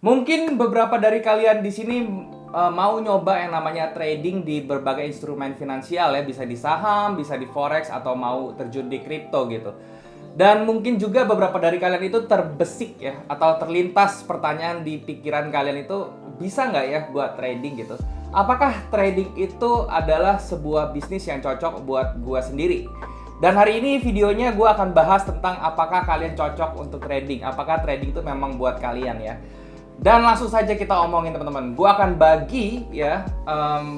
Mungkin beberapa dari kalian di sini mau nyoba yang namanya trading di berbagai instrumen finansial ya, bisa di saham, bisa di forex, atau mau terjun di kripto gitu. Dan mungkin juga beberapa dari kalian itu terbesik ya, atau terlintas pertanyaan di pikiran kalian itu, bisa nggak ya buat trading gitu? Apakah trading itu adalah sebuah bisnis yang cocok buat gua sendiri? Dan hari ini videonya gue akan bahas tentang apakah kalian cocok untuk trading, apakah trading itu memang buat kalian ya. Dan langsung saja kita omongin teman-teman. Gue akan bagi ya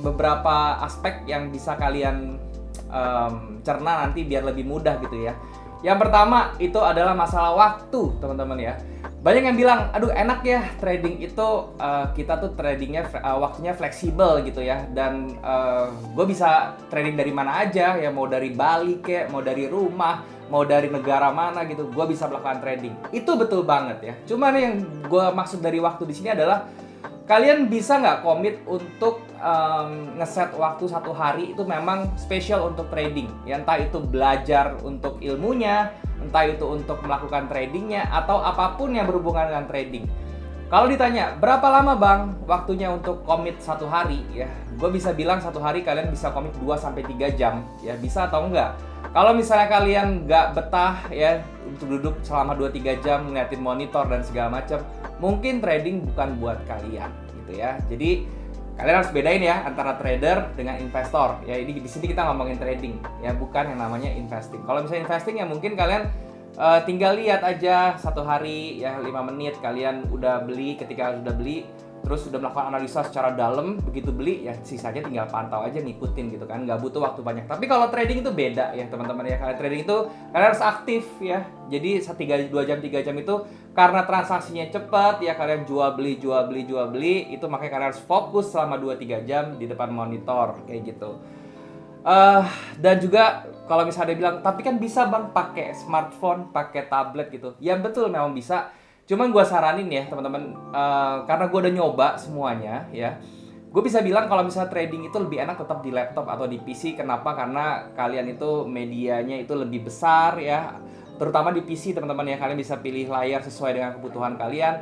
beberapa aspek yang bisa kalian cerna nanti biar lebih mudah gitu ya. Yang pertama itu adalah masalah waktu teman-teman ya. Banyak yang bilang, aduh enak ya trading itu, kita tuh tradingnya waktunya fleksibel gitu ya. Dan gue bisa trading dari mana aja ya, mau dari Bali kek, mau dari rumah, mau dari negara mana gitu, gue bisa melakukan trading. Itu betul banget ya. Cuman yang gue maksud dari waktu di sini adalah kalian bisa nggak komit untuk ngeset waktu satu hari itu memang spesial untuk trading ya, entah itu belajar untuk ilmunya, entah itu untuk melakukan tradingnya, atau apapun yang berhubungan dengan trading. Kalau ditanya berapa lama bang waktunya untuk komit satu hari ya, gue bisa bilang satu hari kalian bisa komit 2-3 jam ya, bisa atau enggak. Kalau misalnya kalian nggak betah ya untuk duduk selama 2-3 jam ngeliatin monitor dan segala macam, mungkin trading bukan buat kalian gitu ya. Jadi kalian harus bedain ya antara trader dengan investor. Ya ini di sini kita ngomongin trading ya, bukan yang namanya investing. Kalau misalnya investing ya mungkin kalian tinggal lihat aja satu hari ya 5 menit kalian udah beli, ketika sudah beli terus sudah melakukan analisa secara dalam, begitu beli ya sisanya tinggal pantau aja, ngikutin gitu kan, nggak butuh waktu banyak. Tapi kalau trading itu beda ya teman-teman ya. Kalau trading itu kalian harus aktif ya. Jadi 2 jam 3 jam itu karena transaksinya cepat ya, kalian jual beli itu, makanya kalian harus fokus selama 2-3 jam di depan monitor kayak gitu. Dan juga kalau misalnya dia bilang, tapi kan bisa bang pakai smartphone, pakai tablet gitu. Ya betul, memang bisa. Cuman gue saranin ya teman-teman, karena gue udah nyoba semuanya ya, gue bisa bilang kalau misalnya trading itu lebih enak tetap di laptop atau di PC. Kenapa? Karena kalian itu medianya itu lebih besar ya, terutama di PC teman-teman ya. Kalian bisa pilih layar sesuai dengan kebutuhan kalian,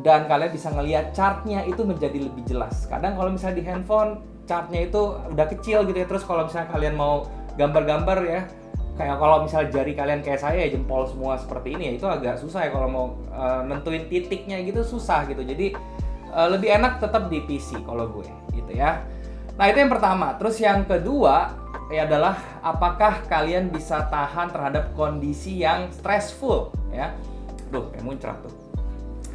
dan kalian bisa ngelihat chartnya itu menjadi lebih jelas. Kadang kalau misalnya di handphone chartnya itu udah kecil gitu ya, terus kalau misalnya kalian mau gambar-gambar ya, kayak kalau misalnya jari kalian kayak saya jempol semua seperti ini ya, itu agak susah ya kalau mau nentuin titiknya gitu, susah gitu. Jadi lebih enak tetap di PC kalau gue gitu ya. Nah itu yang pertama. Terus yang kedua ya adalah apakah kalian bisa tahan terhadap kondisi yang stressful ya. Duh kayak muncrat tuh.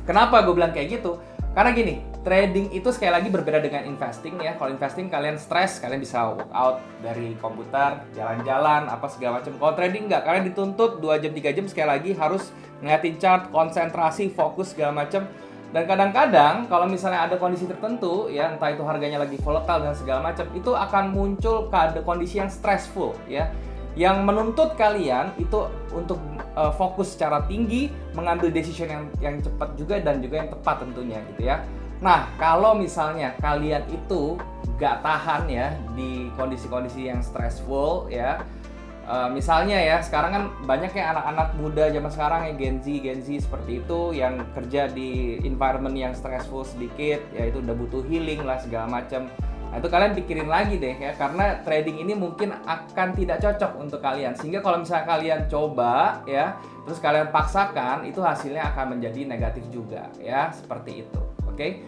Kenapa gue bilang kayak gitu? Karena gini, trading itu sekali lagi berbeda dengan investing ya. Kalau investing kalian stres, kalian bisa workout dari komputer, jalan-jalan, apa segala macam. Kalau trading enggak, kalian dituntut 2 jam 3 jam sekali lagi harus ngeliatin chart, konsentrasi, fokus segala macam. Dan kadang-kadang kalau misalnya ada kondisi tertentu ya, entah itu harganya lagi volatile dan segala macam, itu akan muncul kondisi yang stressful ya, yang menuntut kalian itu untuk fokus secara tinggi, mengambil decision yang cepat juga dan juga yang tepat tentunya gitu ya. Nah kalau misalnya kalian itu gak tahan ya di kondisi-kondisi yang stressful ya, misalnya ya sekarang kan banyak ya anak-anak muda zaman sekarang ya, Gen Z seperti itu, yang kerja di environment yang stressful sedikit ya, itu udah butuh healing lah segala macam. Nah itu kalian pikirin lagi deh ya, karena trading ini mungkin akan tidak cocok untuk kalian. Sehingga kalau misalnya kalian coba ya, terus kalian paksakan, itu hasilnya akan menjadi negatif juga ya, seperti itu. Oke.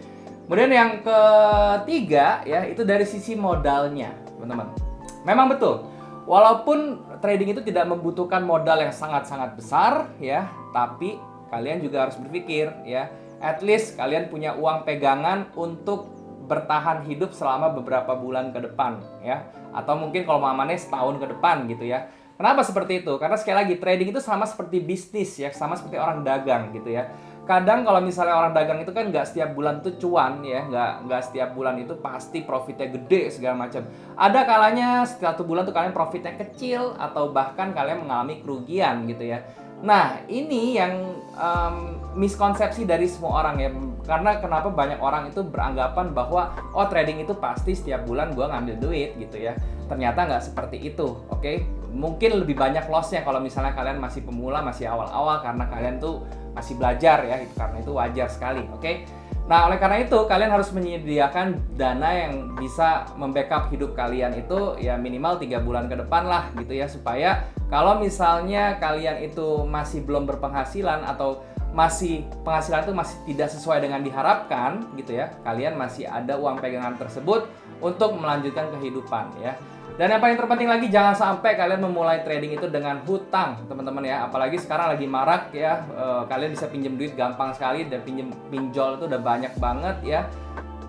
Kemudian yang ketiga ya, itu dari sisi modalnya teman-teman. Memang betul, walaupun trading itu tidak membutuhkan modal yang sangat-sangat besar ya, tapi kalian juga harus berpikir ya, at least kalian punya uang pegangan untuk bertahan hidup selama beberapa bulan ke depan ya, atau mungkin kalau mamanya setahun ke depan gitu ya. Kenapa seperti itu? Karena sekali lagi trading itu sama seperti bisnis ya, sama seperti orang dagang gitu ya. Kadang kalau misalnya orang dagang itu kan nggak setiap bulan tuh cuan ya, nggak setiap bulan itu pasti profitnya gede segala macam. Ada kalanya satu bulan tuh kalian profitnya kecil atau bahkan kalian mengalami kerugian gitu ya. Nah ini yang miskonsepsi dari semua orang ya. Karena kenapa banyak orang itu beranggapan bahwa oh trading itu pasti setiap bulan gue ngambil duit gitu ya. Ternyata nggak seperti itu, oke? Mungkin lebih banyak lossnya kalau misalnya kalian masih pemula, masih awal-awal, karena kalian tuh masih belajar ya, karena itu wajar sekali, oke? Nah, oleh karena itu kalian harus menyediakan dana yang bisa membackup hidup kalian itu ya minimal 3 bulan ke depan lah gitu ya, supaya kalau misalnya kalian itu masih belum berpenghasilan atau penghasilan itu masih tidak sesuai dengan diharapkan gitu ya, kalian masih ada uang pegangan tersebut untuk melanjutkan kehidupan ya. Dan yang paling terpenting lagi, jangan sampai kalian memulai trading itu dengan hutang, teman-teman ya. Apalagi sekarang lagi marak ya, kalian bisa pinjam duit gampang sekali dan pinjol itu udah banyak banget ya.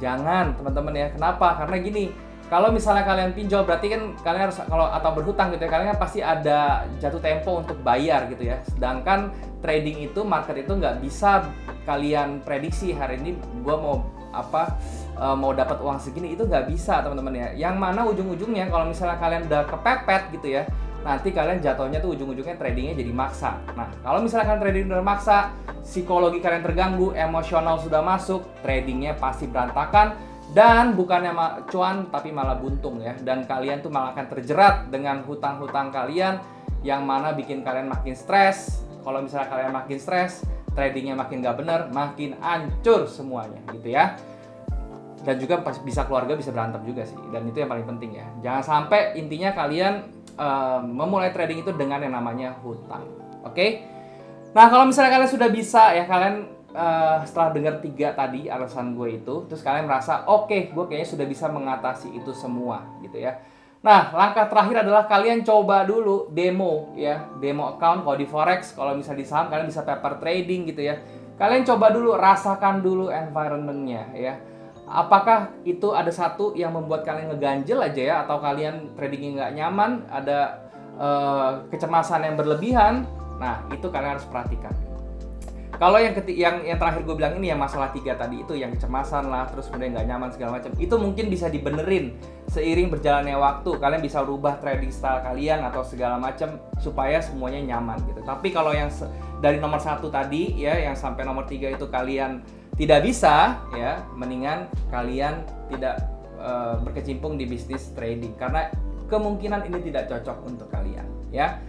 Jangan, teman-teman ya. Kenapa? Karena gini, kalau misalnya kalian pinjol berarti kan kalian harus atau berhutang gitu ya, kalian kan pasti ada jatuh tempo untuk bayar gitu ya. Sedangkan trading itu, market itu nggak bisa kalian prediksi hari ini gua mau dapat uang segini, itu nggak bisa teman-teman ya. Yang mana ujung-ujungnya kalau misalnya kalian udah kepepet gitu ya, nanti kalian jatuhnya tuh ujung-ujungnya tradingnya jadi maksa. Nah, kalau misalnya kalian trading udah maksa, psikologi kalian terganggu, emosional sudah masuk, tradingnya pasti berantakan dan bukannya cuan tapi malah buntung ya. Dan kalian tuh malah akan terjerat dengan hutang-hutang kalian yang mana bikin kalian makin stres. Kalau misalnya kalian makin stres, tradingnya makin nggak bener, makin hancur semuanya gitu ya. Dan juga bisa keluarga bisa berantem juga sih, dan itu yang paling penting ya. Jangan sampai intinya kalian memulai trading itu dengan yang namanya hutang. Oke? Nah, kalau misalnya kalian sudah bisa ya, kalian setelah dengar 3 tadi alasan gue itu, terus kalian merasa oke, gue kayaknya sudah bisa mengatasi itu semua gitu ya. Nah, langkah terakhir adalah kalian coba dulu demo ya, demo account. Kalau di forex, kalau misalnya di saham kalian bisa paper trading gitu ya. Kalian coba dulu, rasakan dulu environment-nya ya. Apakah itu ada satu yang membuat kalian ngeganjel aja ya, atau kalian tradingnya nggak nyaman, ada kecemasan yang berlebihan? Nah, itu kalian harus perhatikan. Kalau yang terakhir gue bilang ini, yang masalah 3 tadi itu, yang kecemasan lah, terus kemudian nggak nyaman segala macam, itu mungkin bisa dibenerin seiring berjalannya waktu. Kalian bisa rubah trading style kalian atau segala macam supaya semuanya nyaman gitu. Tapi kalau yang dari nomor 1 tadi ya, yang sampai nomor 3 itu kalian tidak bisa ya, mendingan kalian tidak berkecimpung di bisnis trading karena kemungkinan ini tidak cocok untuk kalian ya.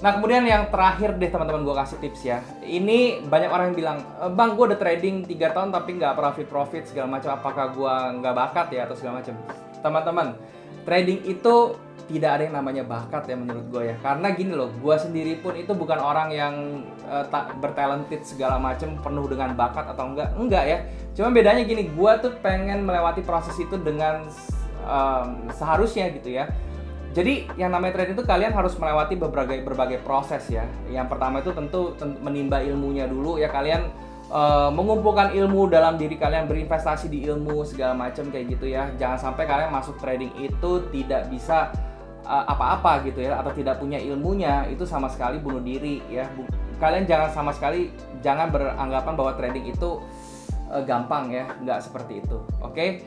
Nah, kemudian yang terakhir deh teman-teman, gue kasih tips ya. Ini banyak orang yang bilang, "Bang, gue udah trading 3 tahun tapi nggak profit segala macam, apakah gue nggak bakat ya atau segala macam?" Teman-teman, trading itu tidak ada yang namanya bakat ya menurut gue ya. Karena gini loh, gue sendiri pun itu bukan orang yang tak bertalented segala macam, penuh dengan bakat atau enggak ya. Cuma bedanya gini, gue tuh pengen melewati proses itu dengan seharusnya gitu ya. Jadi yang namanya trading itu kalian harus melewati berbagai proses ya. Yang pertama itu tentu menimba ilmunya dulu ya, kalian mengumpulkan ilmu dalam diri kalian, berinvestasi di ilmu segala macam kayak gitu ya. Jangan sampai kalian masuk trading itu tidak bisa apa-apa gitu ya, atau tidak punya ilmunya, itu sama sekali bunuh diri ya. Kalian jangan beranggapan bahwa trading itu gampang ya, nggak seperti itu. Oke?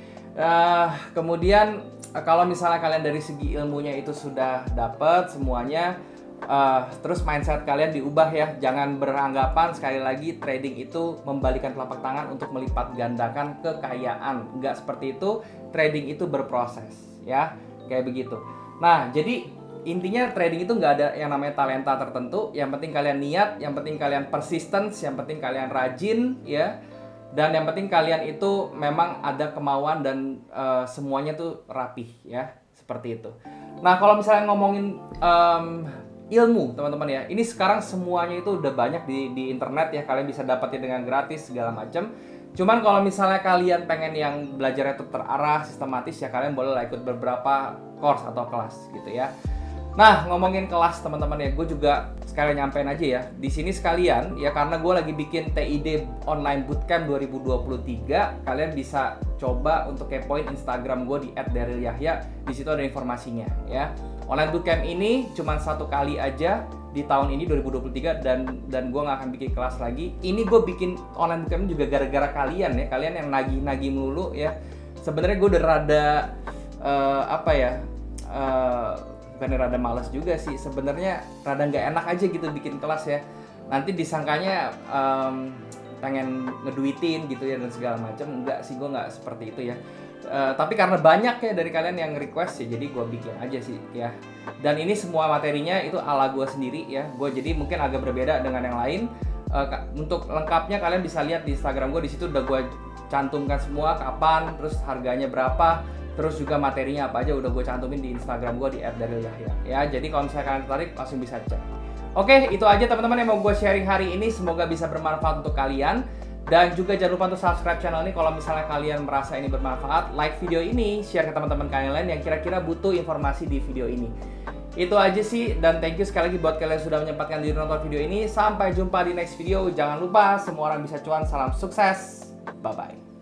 Kemudian kalau misalnya kalian dari segi ilmunya itu sudah dapat semuanya, terus mindset kalian diubah ya. Jangan beranggapan sekali lagi trading itu membalikan telapak tangan untuk melipat gandakan kekayaan. Nggak seperti itu. Trading itu berproses ya, kayak begitu. Nah, jadi intinya trading itu nggak ada yang namanya talenta tertentu. Yang penting kalian niat, yang penting kalian persistence, yang penting kalian rajin ya. Dan yang penting kalian itu memang ada kemauan dan semuanya tuh rapih ya, seperti itu. Nah, kalau misalnya ngomongin ilmu teman-teman ya, ini sekarang semuanya itu udah banyak di internet ya, kalian bisa dapatin dengan gratis segala macam. Cuman kalau misalnya kalian pengen yang belajarnya itu terarah, sistematis ya, kalian boleh ikut beberapa course atau kelas gitu ya. Nah, ngomongin kelas teman-teman ya, gue juga sekalian nyampein aja ya. Di sini sekalian ya, karena gue lagi bikin TID Online Bootcamp 2023, kalian bisa coba untuk kepoin Instagram gue di @darylyahya. Di situ ada informasinya ya. Online Bootcamp ini cuma 1 kali aja di tahun ini 2023, dan gue nggak akan bikin kelas lagi. Ini gue bikin Online Bootcamp juga gara-gara kalian ya, kalian yang nagih-nagih melulu ya. Sebenarnya gue udah rada bukan rada malas juga sih, sebenarnya rada nggak enak aja gitu bikin kelas ya. Nanti disangkanya pengen ngeduitin gitu ya dan segala macam. Enggak sih, gue nggak seperti itu ya. Tapi karena banyak ya dari kalian yang request ya, jadi gue bikin aja sih ya. Dan ini semua materinya itu ala gue sendiri ya. Gue jadi mungkin agak berbeda dengan yang lain. Untuk lengkapnya kalian bisa lihat di Instagram gue, di situ udah gue cantumkan semua kapan, terus harganya berapa, terus juga materinya apa aja udah gue cantumin di Instagram gue di @darylyahya ya. Jadi kalau misalnya kalian tertarik langsung bisa cek. Oke, itu aja teman-teman yang mau gue sharing hari ini. Semoga bisa bermanfaat untuk kalian. Dan juga jangan lupa untuk subscribe channel ini kalau misalnya kalian merasa ini bermanfaat. Like video ini, share ke teman-teman kalian lain yang kira-kira butuh informasi di video ini. Itu aja sih, dan thank you sekali lagi buat kalian yang sudah menyempatkan diri nonton video ini. Sampai jumpa di next video. Jangan lupa semua orang bisa cuan. Salam sukses. Bye-bye.